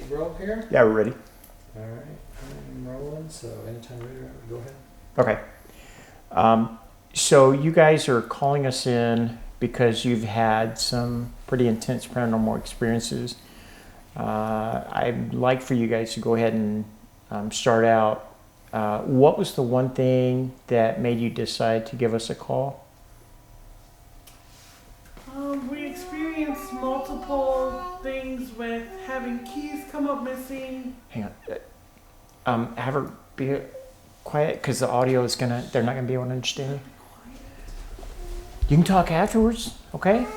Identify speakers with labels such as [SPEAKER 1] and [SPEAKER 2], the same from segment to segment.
[SPEAKER 1] roll here?
[SPEAKER 2] Yeah, we're ready.
[SPEAKER 1] All right, I'm rolling, so anytime you're ready, go ahead.
[SPEAKER 2] Okay. So you guys are calling us in because you've had some pretty intense paranormal experiences. I'd like for you guys to go ahead and start out. What was the one thing that made you decide to give us a call?
[SPEAKER 3] We experienced multiple things with having keys come up missing.
[SPEAKER 2] Hang on. Have her be quiet because the audio is they're not gonna be able to understand you. You can talk afterwards, okay?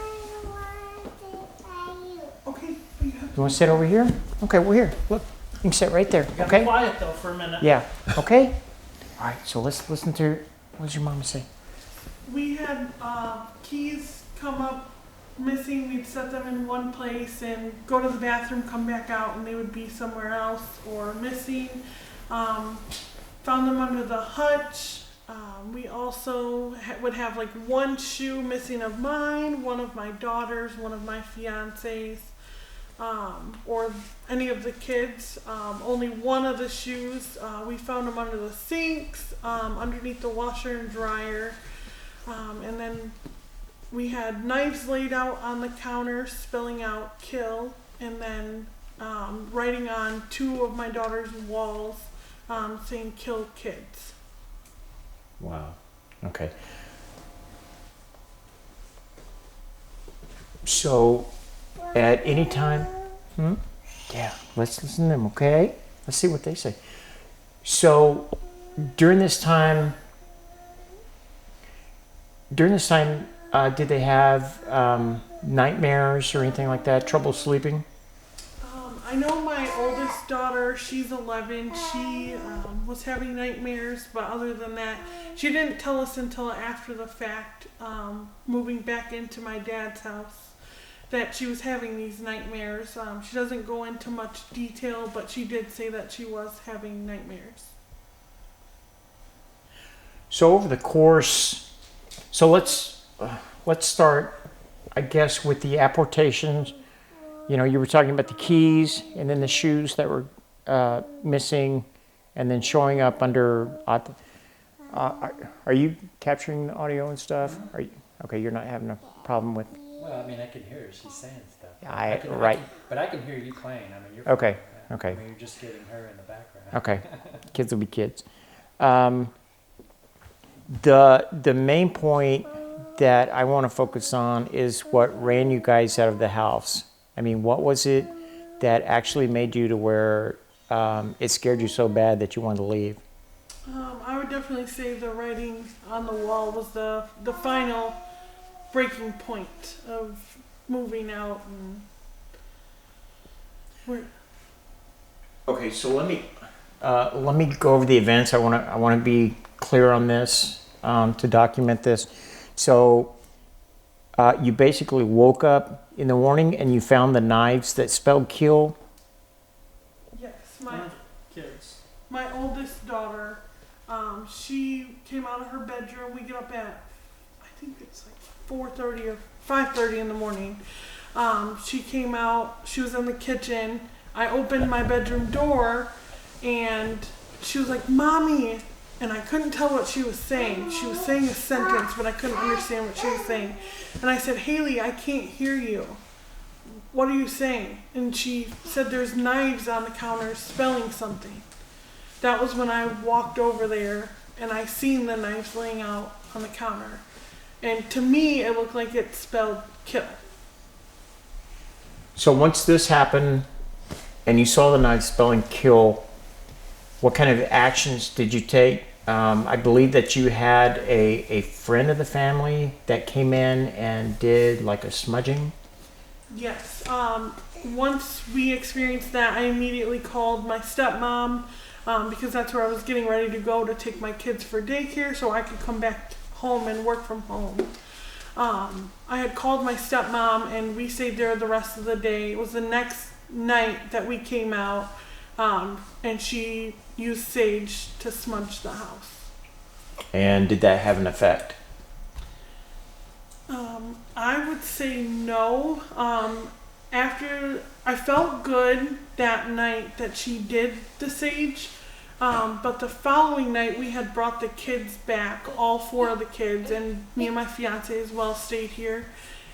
[SPEAKER 3] Okay.
[SPEAKER 2] You want to sit over here? Okay, we're here. Look, you can sit right there,
[SPEAKER 3] You gotta
[SPEAKER 2] okay?
[SPEAKER 3] be quiet though for a minute.
[SPEAKER 2] Yeah, okay? All right, so let's listen to what does your mama say?
[SPEAKER 3] We had keys come up missing. We'd set them in one place and go to the bathroom, come back out, and they would be somewhere else or missing. Found them under the hutch. We also would have like one shoe missing of mine, one of my daughters, one of my fiancés, or any of the kids. Only one of the shoes. We found them under the sinks, underneath the washer and dryer. And then we had knives laid out on the counter spelling out kill, and then writing on two of my daughter's walls saying kill kids.
[SPEAKER 2] Wow. Okay. So, at any time, yeah, let's listen to them, okay? Let's see what they say. So, during this time, did they have nightmares or anything like that? Trouble sleeping?
[SPEAKER 3] I know my oldest daughter, she's 11, she was having nightmares, but other than that, she didn't tell us until after the fact, moving back into my dad's house, that she was having these nightmares. She doesn't go into much detail, but she did say that she was having nightmares.
[SPEAKER 2] So over the course, so let's start, I guess, with the apportations. You know, you were talking about the keys and then the shoes that were missing, and then showing up under. Are you capturing the audio and stuff? Are you okay? You're not having a problem with.
[SPEAKER 1] Well, I mean, I can hear her. She's saying stuff.
[SPEAKER 2] But
[SPEAKER 1] I can hear you playing. I mean, you're
[SPEAKER 2] okay.
[SPEAKER 1] Yeah.
[SPEAKER 2] Okay.
[SPEAKER 1] I mean, you're just getting her in the background.
[SPEAKER 2] Okay. Kids will be kids. The main point that I want to focus on is what ran you guys out of the house. I mean, what was it that actually made you to where it scared you so bad that you wanted to leave?
[SPEAKER 3] I would definitely say the writing on the wall was the final breaking point of moving out.
[SPEAKER 2] Okay, so let me go over the events. I want to be clear on this to document this. So you basically woke up in the morning and you found the knives that spelled kill.
[SPEAKER 3] Yes, my oldest daughter, she came out of her bedroom. We get up at, I think it's like 4:30 or 5:30 in the morning. She came out, she was in the kitchen. I opened my bedroom door and she was like, "Mommy," and I couldn't tell what she was saying. She was saying a sentence, but I couldn't understand what she was saying. And I said, "Haley, I can't hear you. What are you saying?" And she said, "There's knives on the counter spelling something." That was when I walked over there and I seen the knives laying out on the counter. And to me, it looked like it spelled kill.
[SPEAKER 2] So once this happened and you saw the knife spelling kill, what kind of actions did you take? I believe that you had a friend of the family that came in and did like a smudging.
[SPEAKER 3] Yes. Once we experienced that, I immediately called my stepmom because that's where I was getting ready to go to take my kids for daycare so I could come back home and work from home. I had called my stepmom and we stayed there the rest of the day. It was the next night that we came out, and she used sage to smudge the house.
[SPEAKER 2] And did that have an effect?
[SPEAKER 3] I would say no. after I felt good that night that she did the sage, but the following night we had brought the kids back, all 4 of the kids, and me and my fiance as well stayed here.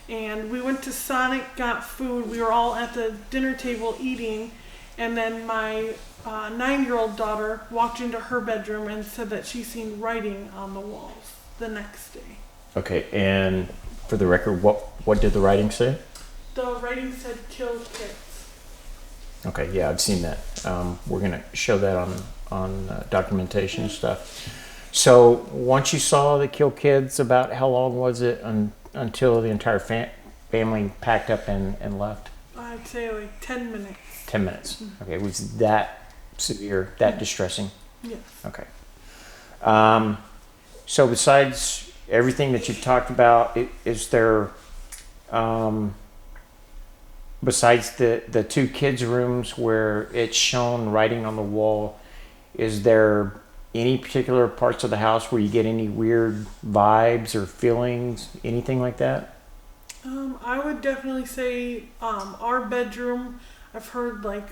[SPEAKER 3] And we went to Sonic, got food. We were all at the dinner table eating, and then my 9-year-old daughter walked into her bedroom and said that she seen writing on the walls the next day.
[SPEAKER 2] Okay, and for the record, what did the writing say?
[SPEAKER 3] The writing said "kill kids."
[SPEAKER 2] Okay, yeah, I've seen that. We're gonna show that on documentation and stuff. So once you saw the kill kids, about how long was it until the entire family packed up and left?
[SPEAKER 3] I'd say like 10 minutes.
[SPEAKER 2] 10 minutes. Okay, was that severe, that distressing?
[SPEAKER 3] Yes.
[SPEAKER 2] Okay. So besides everything that you've talked about, is there, besides the 2 kids' rooms where it's shown writing on the wall, is there any particular parts of the house where you get any weird vibes or feelings, anything like that?
[SPEAKER 3] I would definitely say our bedroom, I've heard like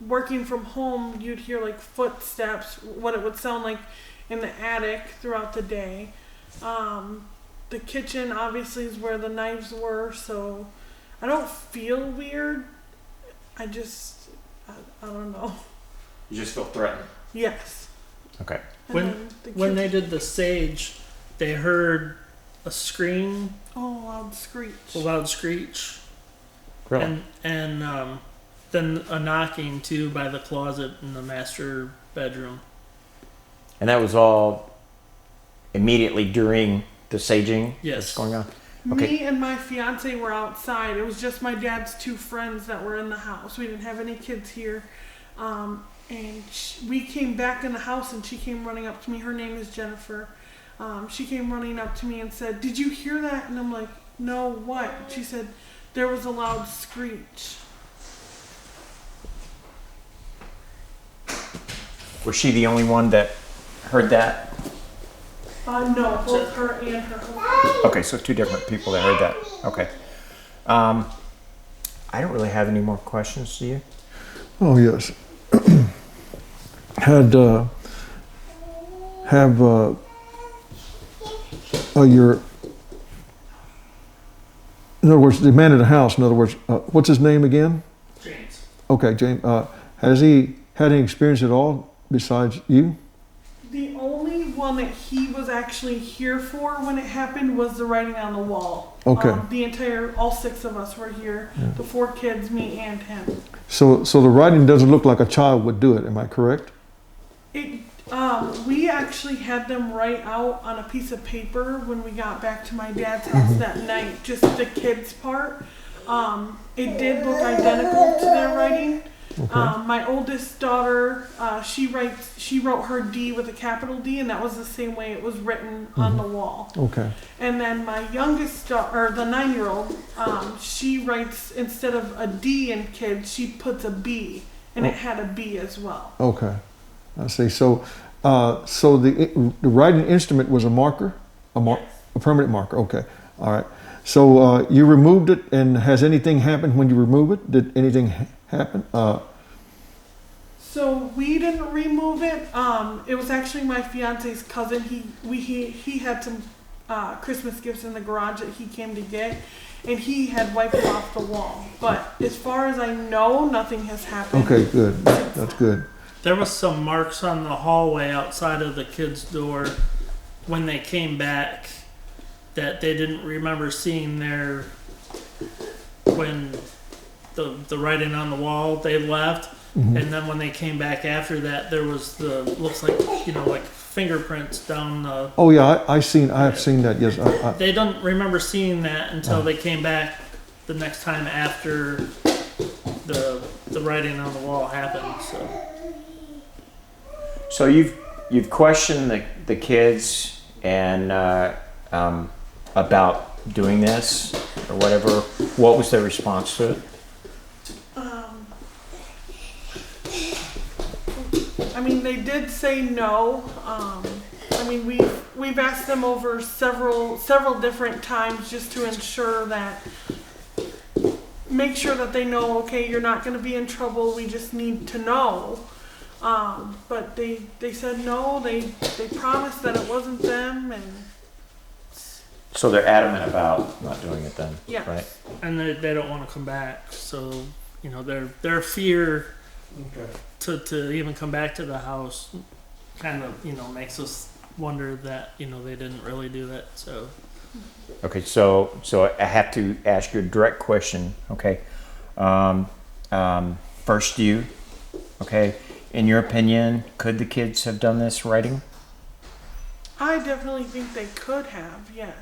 [SPEAKER 3] working from home, you'd hear like footsteps, what it would sound like in the attic throughout the day. The kitchen obviously is where the knives were, so I don't feel weird. I don't know.
[SPEAKER 2] You just feel threatened?
[SPEAKER 3] Yes.
[SPEAKER 2] Okay.
[SPEAKER 3] And
[SPEAKER 4] When they did the sage, they heard a scream,
[SPEAKER 3] a loud screech.
[SPEAKER 4] a loud screech,
[SPEAKER 2] Really?
[SPEAKER 4] and then a knocking too by the closet in the master bedroom.
[SPEAKER 2] And that was all immediately during the saging
[SPEAKER 4] Yes.
[SPEAKER 2] that's going on? Okay.
[SPEAKER 3] Me and my fiance were outside. It was just my dad's 2 friends that were in the house. We didn't have any kids here. And we came back in the house and she came running up to me. Her name is Jennifer. She came running up to me and said, "Did you hear that?" And I'm like, "No, what?" She said, "There was a loud screech."
[SPEAKER 2] Was she the only one that heard that?
[SPEAKER 3] No, both her and her husband.
[SPEAKER 2] Okay, so 2 different people that heard that. Okay. I don't really have any more questions, do you?
[SPEAKER 5] Oh, yes. In other words, the man in the house, in other words, what's his name again?
[SPEAKER 4] James.
[SPEAKER 5] Okay, James. Has he had any experience at all besides you?
[SPEAKER 3] The only one that he was actually here for when it happened was the writing on the wall.
[SPEAKER 5] Okay.
[SPEAKER 3] All 6 of us were here. Yeah. The 4 kids, me and him.
[SPEAKER 5] So the writing doesn't look like a child would do it. Am I correct?
[SPEAKER 3] We actually had them write out on a piece of paper when we got back to my dad's house that night, just the kids' part. It did look identical to their writing. Okay. My oldest daughter, she wrote her D with a capital D, and that was the same way it was written on the wall.
[SPEAKER 5] Okay.
[SPEAKER 3] And then my youngest daughter, the 9-year-old, she writes, instead of a D in kids, she puts a B, and it had a B as well.
[SPEAKER 5] Okay, I see. So the writing instrument was a marker,
[SPEAKER 3] Yes.
[SPEAKER 5] a permanent marker. Okay, all right. So you removed it, and has anything happened when you remove it? Did anything happen?
[SPEAKER 3] So we didn't remove it. It was actually my fiance's cousin. He had some Christmas gifts in the garage that he came to get, and he had wiped it off the wall. But as far as I know, nothing has happened.
[SPEAKER 5] Okay, good. That's good.
[SPEAKER 4] There was some marks on the hallway outside of the kids' door when they came back that they didn't remember seeing there when the writing on the wall. They left. Mm-hmm. And then when they came back after that, there was looks like, like fingerprints down the...
[SPEAKER 5] Oh yeah, I have seen that, yes.
[SPEAKER 4] They don't remember seeing that until they came back the next time after the writing on the wall happened,
[SPEAKER 2] So you've questioned the kids and about doing this or whatever. What was their response to it?
[SPEAKER 3] I mean, they did say no. I mean, we've asked them over several different times just to ensure that make sure that they know, okay, you're not going to be in trouble. We just need to know. But they said no. They promised that it wasn't them, and
[SPEAKER 2] So they're adamant about not doing it then,
[SPEAKER 3] yes.
[SPEAKER 2] right?
[SPEAKER 4] And they don't want to come back. So, you know, their fear
[SPEAKER 5] Okay.
[SPEAKER 4] to even come back to the house kind of, you know, makes us wonder that, you know, they didn't really do that. So
[SPEAKER 2] Okay, so I have to ask you a direct question. Okay, first you. Okay, in your opinion, could the kids have done this writing?
[SPEAKER 3] I definitely think they could have, yes.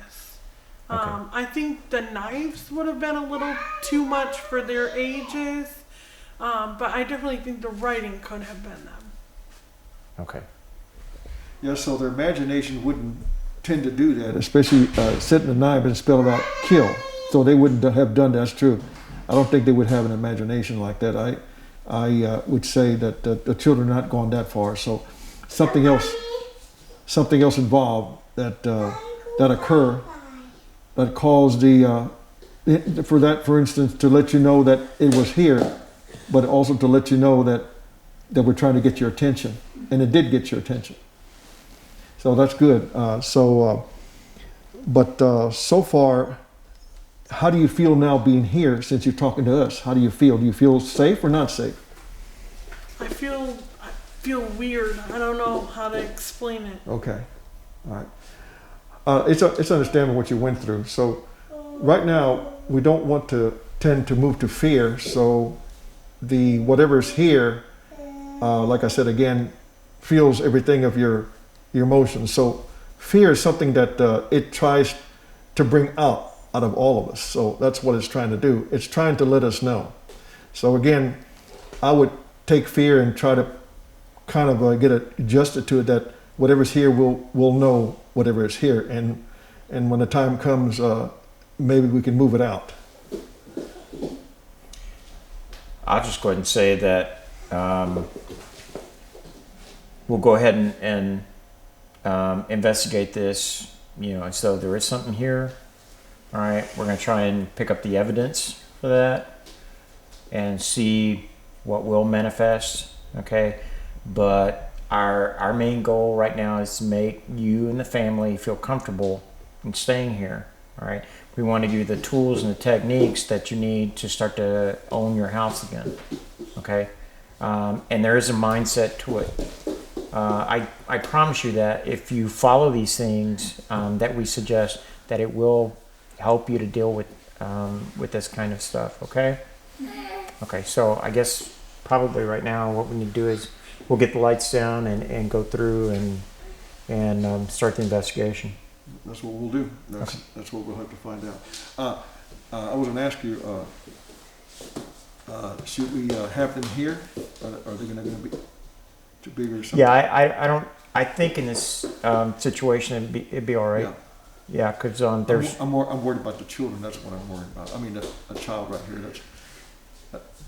[SPEAKER 2] Okay.
[SPEAKER 3] I think the knives would have been a little too much for their ages, but I definitely think the writing could have been them.
[SPEAKER 2] Okay.
[SPEAKER 5] Yeah, so their imagination wouldn't tend to do that, especially setting a knife and spelling out kill. So they wouldn't have done that. That's true. I don't think they would have an imagination like that. I would say that the children are not gone that far. So something else involved that occur that caused for instance, to let you know that it was here, but also to let you know that we're trying to get your attention, and it did get your attention. So that's good. So far, how do you feel now being here since you're talking to us? How do you feel? Do you feel safe or not safe?
[SPEAKER 3] I feel weird. I don't know how to explain it.
[SPEAKER 5] Okay. All right. It's understandable what you went through. So right now, we don't want to tend to move to fear. So the whatever's here, like I said again, feels everything of your emotions. So fear is something that it tries to bring out of all of us. So that's what it's trying to do. It's trying to let us know. So again, I would take fear and try to kind of get adjusted to it, that whatever's here will know whatever is here, and when the time comes, maybe we can move it out.
[SPEAKER 2] I'll just go ahead and say that we'll go ahead and investigate this, you know, so there is something here. All right, we're going to try and pick up the evidence for that and see what will manifest, okay? But our main goal right now is to make you and the family feel comfortable in staying here, all right? We want to give you the tools and the techniques that you need to start to own your house again, okay? And there is a mindset to it. I promise you that if you follow these things that we suggest, that it will help you to deal with this kind of stuff, okay? Okay, so I guess probably right now what we need to do is we'll get the lights down and go through and start the investigation.
[SPEAKER 5] That's what we'll do. That's what we'll have to find out. I was going to ask you, should we have them here? Are they going to be too big or something?
[SPEAKER 2] Yeah, I think in this situation it'd be all right. Yeah, because there's.
[SPEAKER 5] I'm worried about the children. That's what I'm worried about. I mean, a child right here.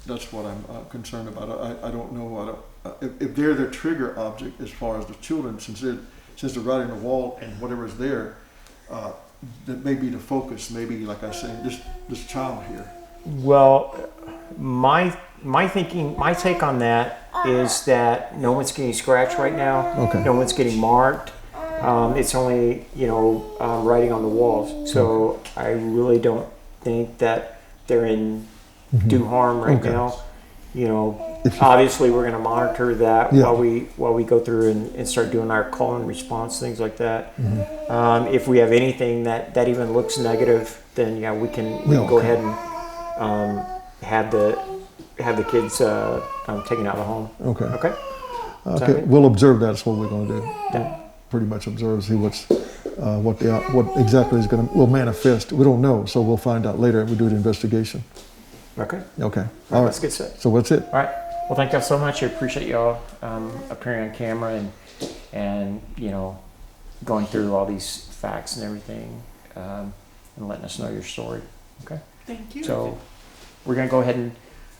[SPEAKER 5] That's what I'm concerned about. I don't know. If they're the trigger object as far as the children, since they're right in the wall and whatever's there, that may be the focus. Maybe, like I say, this child here.
[SPEAKER 2] Well, my take on that is that no one's getting scratched right now.
[SPEAKER 5] Okay.
[SPEAKER 2] No one's getting marked. It's only, writing on the walls. So I really don't think that they're in do harm right now. Obviously we're going to monitor that while we go through and start doing our call and response, things like that. If we have anything that even looks negative, then we can go ahead and have the kids taken out of the home.
[SPEAKER 5] Okay.
[SPEAKER 2] Okay.
[SPEAKER 5] We'll observe. That's what we're going to do.
[SPEAKER 2] Yeah.
[SPEAKER 5] Pretty much observe, see what exactly will manifest. We don't know, so we'll find out later. We do the investigation.
[SPEAKER 2] Okay.
[SPEAKER 5] Okay.
[SPEAKER 2] All right. Let's get set.
[SPEAKER 5] So that's it.
[SPEAKER 2] All right. Well, thank y'all so much. I appreciate y'all appearing on camera and going through all these facts and everything and letting us know your story. Okay.
[SPEAKER 3] Thank you.
[SPEAKER 2] So we're gonna go ahead and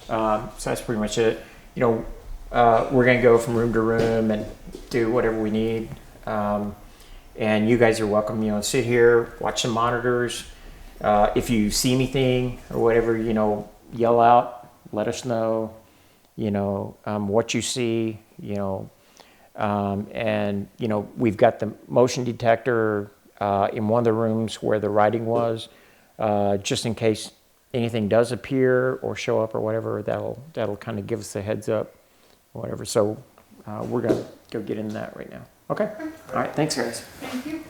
[SPEAKER 2] so that's pretty much it. We're gonna go from room to room and do whatever we need. And you guys are welcome. Sit here, watch the monitors. If you see anything or whatever, yell out, let us know, what you see, and, we've got the motion detector in one of the rooms where the writing was, just in case anything does appear or show up or whatever, that'll kind of give us a heads up or whatever. So we're going to go get into that right now. Okay? All right. Thanks, guys.
[SPEAKER 3] Thank you.